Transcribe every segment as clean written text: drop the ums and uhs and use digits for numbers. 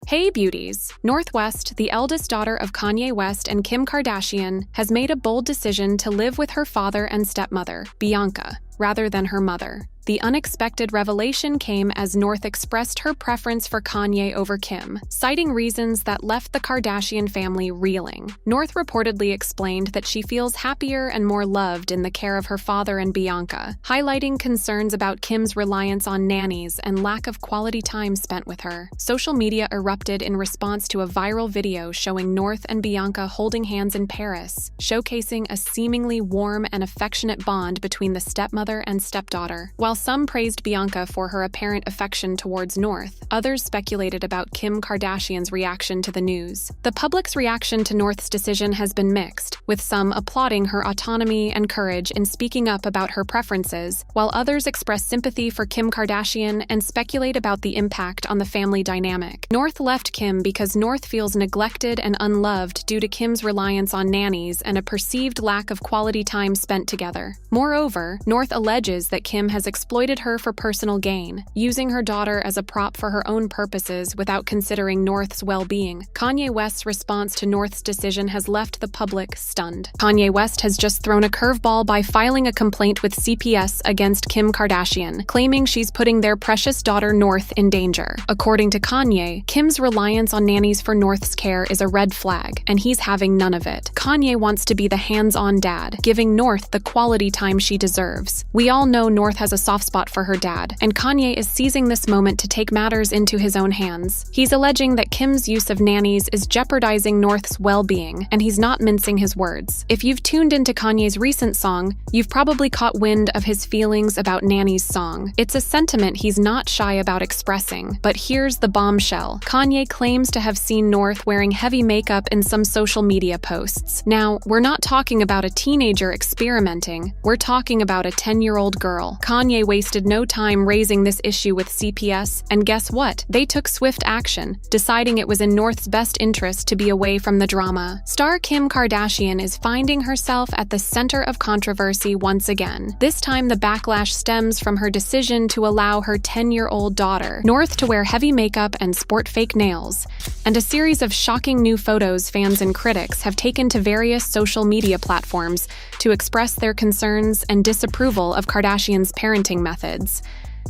Hey beauties! North West, the eldest daughter of Kanye West and Kim Kardashian, has made a bold decision to live with her father and stepmother, Bianca, rather than her mother. The unexpected revelation came as North expressed her preference for Kanye over Kim, citing reasons that left the Kardashian family reeling. North reportedly explained that she feels happier and more loved in the care of her father and Bianca, highlighting concerns about Kim's reliance on nannies and lack of quality time spent with her. Social media erupted in response to a viral video showing North and Bianca holding hands in Paris, showcasing a seemingly warm and affectionate bond between the stepmother and stepdaughter. While some praised Bianca for her apparent affection towards North, others speculated about Kim Kardashian's reaction to the news. The public's reaction to North's decision has been mixed, with some applauding her autonomy and courage in speaking up about her preferences, while others express sympathy for Kim Kardashian and speculate about the impact on the family dynamic. North left Kim because North feels neglected and unloved due to Kim's reliance on nannies and a perceived lack of quality time spent together. Moreover, North alleges that Kim has exploited her for personal gain, using her daughter as a prop for her own purposes without considering North's well-being. Kanye West's response to North's decision has left the public stunned. Kanye West has just thrown a curveball by filing a complaint with CPS against Kim Kardashian, claiming she's putting their precious daughter North in danger. According to Kanye, Kim's reliance on nannies for North's care is a red flag, and he's having none of it. Kanye wants to be the hands-on dad, giving North the quality time she deserves. We all know North has a soft spot for her dad, and Kanye is seizing this moment to take matters into his own hands. He's alleging that Kim's use of nannies is jeopardizing North's well-being, and he's not mincing his words. If you've tuned into Kanye's recent song, you've probably caught wind of his feelings about Nanny's song. It's a sentiment he's not shy about expressing, but here's the bombshell. Kanye claims to have seen North wearing heavy makeup in some social media posts. Now, we're not talking about a teenager experimenting, we're talking about a 10-year-old girl. Kanye wasted no time raising this issue with CPS, and guess what? They took swift action, deciding it was in North's best interest to be away from the drama. Star Kim Kardashian is finding herself at the center of controversy once again. This time the backlash stems from her decision to allow her 10-year-old daughter, North, to wear heavy makeup and sport fake nails, and a series of shocking new photos fans and critics have taken to various social media platforms to express their concerns and disapproval of Kardashian's parenting methods.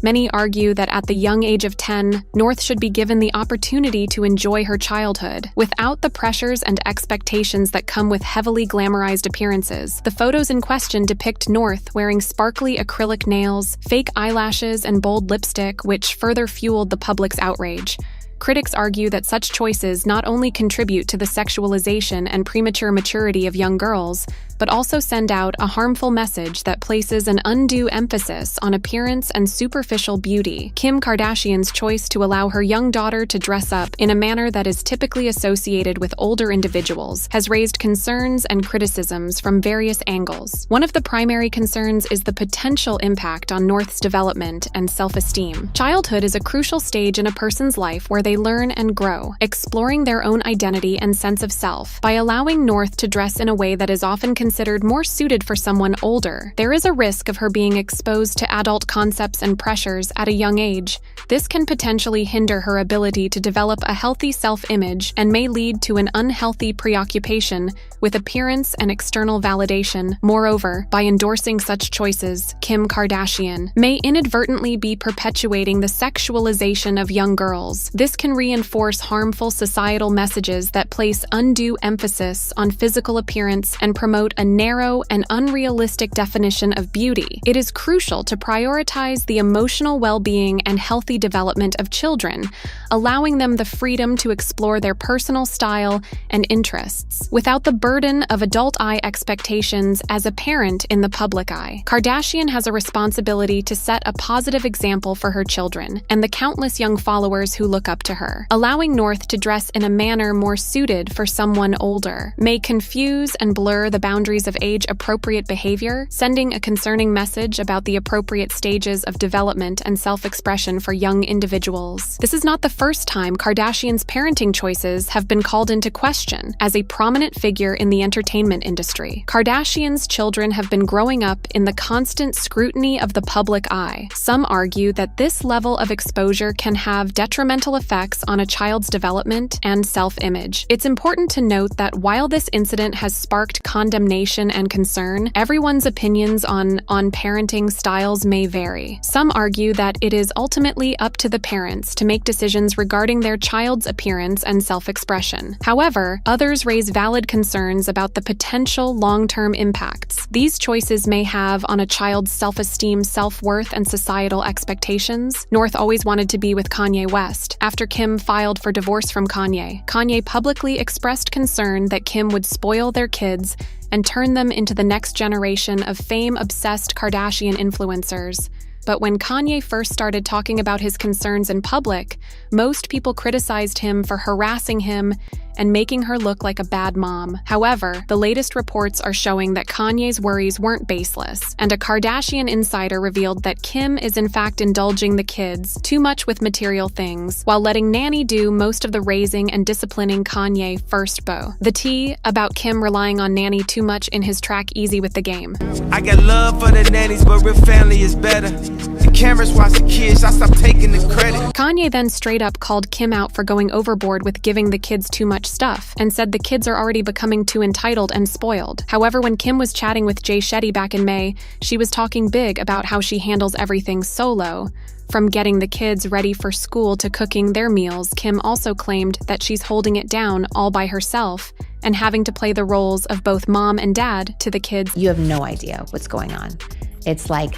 Many argue that at the young age of 10, North should be given the opportunity to enjoy her childhood, without the pressures and expectations that come with heavily glamorized appearances. The photos in question depict North wearing sparkly acrylic nails, fake eyelashes, and bold lipstick, which further fueled the public's outrage. Critics argue that such choices not only contribute to the sexualization and premature maturity of young girls, but also send out a harmful message that places an undue emphasis on appearance and superficial beauty. Kim Kardashian's choice to allow her young daughter to dress up in a manner that is typically associated with older individuals has raised concerns and criticisms from various angles. One of the primary concerns is the potential impact on North's development and self-esteem. Childhood is a crucial stage in a person's life where they learn and grow, exploring their own identity and sense of self. By allowing North to dress in a way that is often considered more suited for someone older, there is a risk of her being exposed to adult concepts and pressures at a young age. This can potentially hinder her ability to develop a healthy self-image and may lead to an unhealthy preoccupation with appearance and external validation. Moreover, by endorsing such choices, Kim Kardashian may inadvertently be perpetuating the sexualization of young girls. This can reinforce harmful societal messages that place undue emphasis on physical appearance and promote a narrow and unrealistic definition of beauty. It is crucial to prioritize the emotional well-being and healthy development of children, allowing them the freedom to explore their personal style and interests, without the burden of adult eye expectations as a parent in the public eye. Kardashian has a responsibility to set a positive example for her children and the countless young followers who look up to her. Allowing North to dress in a manner more suited for someone older may confuse and blur the boundaries boundaries of age-appropriate behavior, sending a concerning message about the appropriate stages of development and self-expression for young individuals. This is not the first time Kardashian's parenting choices have been called into question. As a prominent figure in the entertainment industry, Kardashian's children have been growing up in the constant scrutiny of the public eye. Some argue that this level of exposure can have detrimental effects on a child's development and self-image. It's important to note that while this incident has sparked condemnation and concern, everyone's opinions on parenting styles may vary. Some argue that it is ultimately up to the parents to make decisions regarding their child's appearance and self-expression. However, others raise valid concerns about the potential long-term impacts these choices may have on a child's self-esteem, self-worth, and societal expectations. North always wanted to be with Kanye West. After Kim filed for divorce from Kanye, Kanye publicly expressed concern that Kim would spoil their kids and turn them into the next generation of fame-obsessed Kardashian influencers. But when Kanye first started talking about his concerns in public, most people criticized him for harassing him and making her look like a bad mom. However, the latest reports are showing that Kanye's worries weren't baseless, and a Kardashian insider revealed that Kim is in fact indulging the kids too much with material things, while letting Nanny do most of the raising and disciplining Kanye first beau. The tea about Kim relying on Nanny too much in his track Easy with the Game. I got love for the nannies, but real family is better. The cameras watch the kids, I stop taking the credit. Kanye then straight up called Kim out for going overboard with giving the kids too much stuff, and said the kids are already becoming too entitled and spoiled. However, when Kim was chatting with Jay Shetty back in May, she was talking big about how she handles everything solo. From getting the kids ready for school to cooking their meals, Kim also claimed that she's holding it down all by herself and having to play the roles of both mom and dad to the kids. You have no idea what's going on. It's like,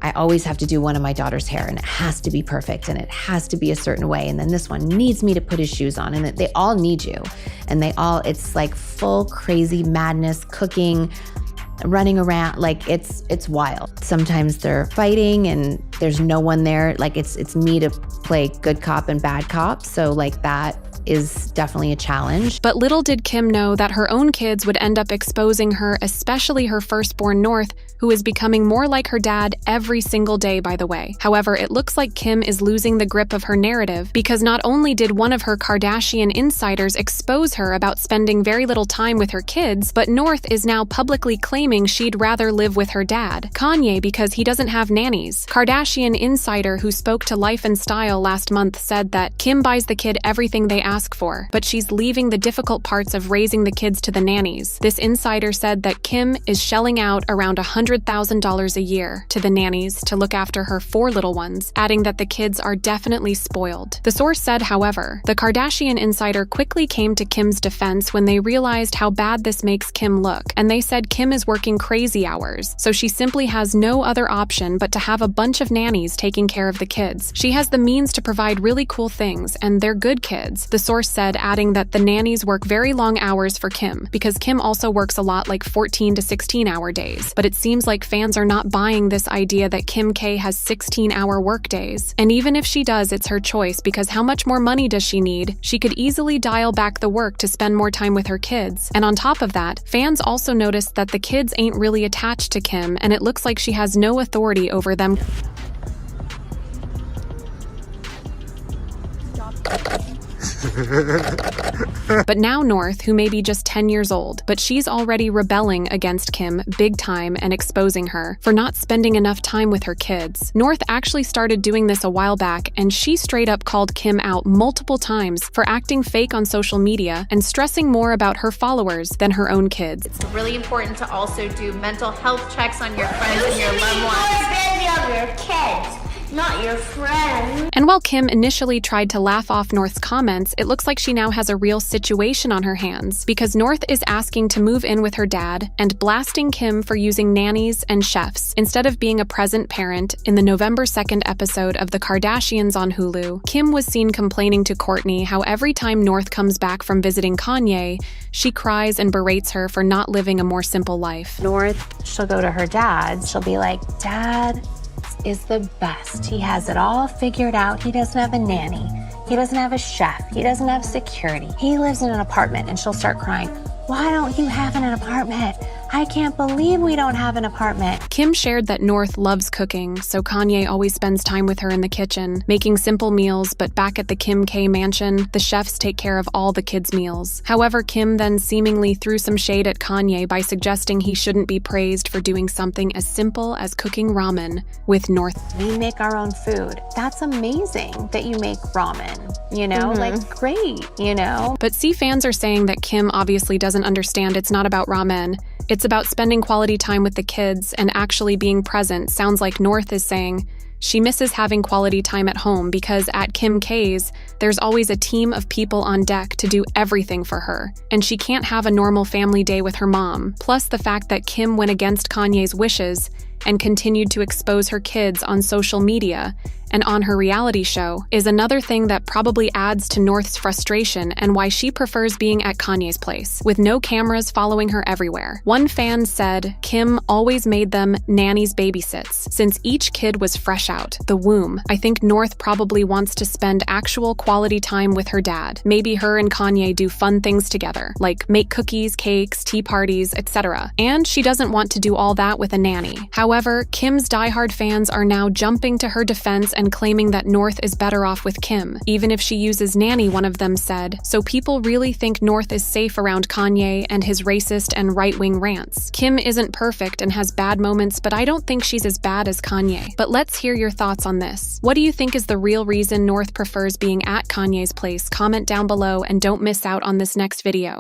I always have to do one of my daughter's hair, and it has to be perfect, and it has to be a certain way, and then this one needs me to put his shoes on, and they all need you. And it's like full crazy madness, cooking, running around, like it's wild. Sometimes they're fighting and there's no one there. Like it's me to play good cop and bad cop, so like that is definitely a challenge. But little did Kim know that her own kids would end up exposing her, especially her firstborn North, who is becoming more like her dad every single day, by the way. However, it looks like Kim is losing the grip of her narrative, because not only did one of her Kardashian insiders expose her about spending very little time with her kids, but North is now publicly claiming she'd rather live with her dad, Kanye, because he doesn't have nannies. Kardashian insider who spoke to Life and Style last month said that Kim buys the kid everything they ask for, but she's leaving the difficult parts of raising the kids to the nannies. This insider said that Kim is shelling out around $100,000 a year to the nannies to look after her 4 little ones, adding that the kids are definitely spoiled. The source said, however, the Kardashian insider quickly came to Kim's defense when they realized how bad this makes Kim look, and they said Kim is working crazy hours, so she simply has no other option but to have a bunch of nannies taking care of the kids. She has the means to provide really cool things, and they're good kids, the source said, adding that the nannies work very long hours for Kim, because Kim also works a lot, like 14 to 16-hour days. But it seems like fans are not buying this idea that Kim K has 16-hour work days. And even if she does, it's her choice, because how much more money does she need? She could easily dial back the work to spend more time with her kids. And on top of that, fans also noticed that the kids ain't really attached to Kim, and it looks like she has no authority over them. But now North, who may be just 10 years old, but she's already rebelling against Kim big time and exposing her for not spending enough time with her kids. North actually started doing this a while back, and she straight up called Kim out multiple times for acting fake on social media and stressing more about her followers than her own kids. It's really important to also do mental health checks on your friends and your loved ones. Of your kids, not your friends. And while Kim initially tried to laugh off North's comments, it looks like she now has a real situation on her hands, because North is asking to move in with her dad and blasting Kim for using nannies and chefs instead of being a present parent. In the November 2nd episode of The Kardashians on Hulu, Kim was seen complaining to Kourtney how every time North comes back from visiting Kanye, she cries and berates her for not living a more simple life. North, she'll go to her dad. She'll be like, Dad is the best. He has it all figured out. He doesn't have a nanny. He doesn't have a chef. He doesn't have security. He lives in an apartment. And she'll start crying, why don't you have an apartment? I can't believe we don't have an apartment. Kim shared that North loves cooking, so Kanye always spends time with her in the kitchen, making simple meals, but back at the Kim K mansion, the chefs take care of all the kids' meals. However, Kim then seemingly threw some shade at Kanye by suggesting he shouldn't be praised for doing something as simple as cooking ramen with North. We make our own food. That's amazing that you make ramen, you know, like great, you know? But C fans are saying that Kim obviously doesn't understand it's not about ramen. It's about spending quality time with the kids and actually being present. Sounds like North is saying she misses having quality time at home because at Kim K's, there's always a team of people on deck to do everything for her, and she can't have a normal family day with her mom. Plus the fact that Kim went against Kanye's wishes and continued to expose her kids on social media and on her reality show is another thing that probably adds to North's frustration and why she prefers being at Kanye's place, with no cameras following her everywhere. One fan said Kim always made them nannies babysits, since each kid was fresh out the womb. I think North probably wants to spend actual quality time with her dad. Maybe her and Kanye do fun things together, like make cookies, cakes, tea parties, etc. And she doesn't want to do all that with a nanny. However, Kim's diehard fans are now jumping to her defense and claiming that North is better off with Kim, even if she uses Nanny, one of them said. So people really think North is safe around Kanye and his racist and right-wing rants. Kim isn't perfect and has bad moments, but I don't think she's as bad as Kanye. But let's hear your thoughts on this. What do you think is the real reason North prefers being at Kanye's place? Comment down below and don't miss out on this next video.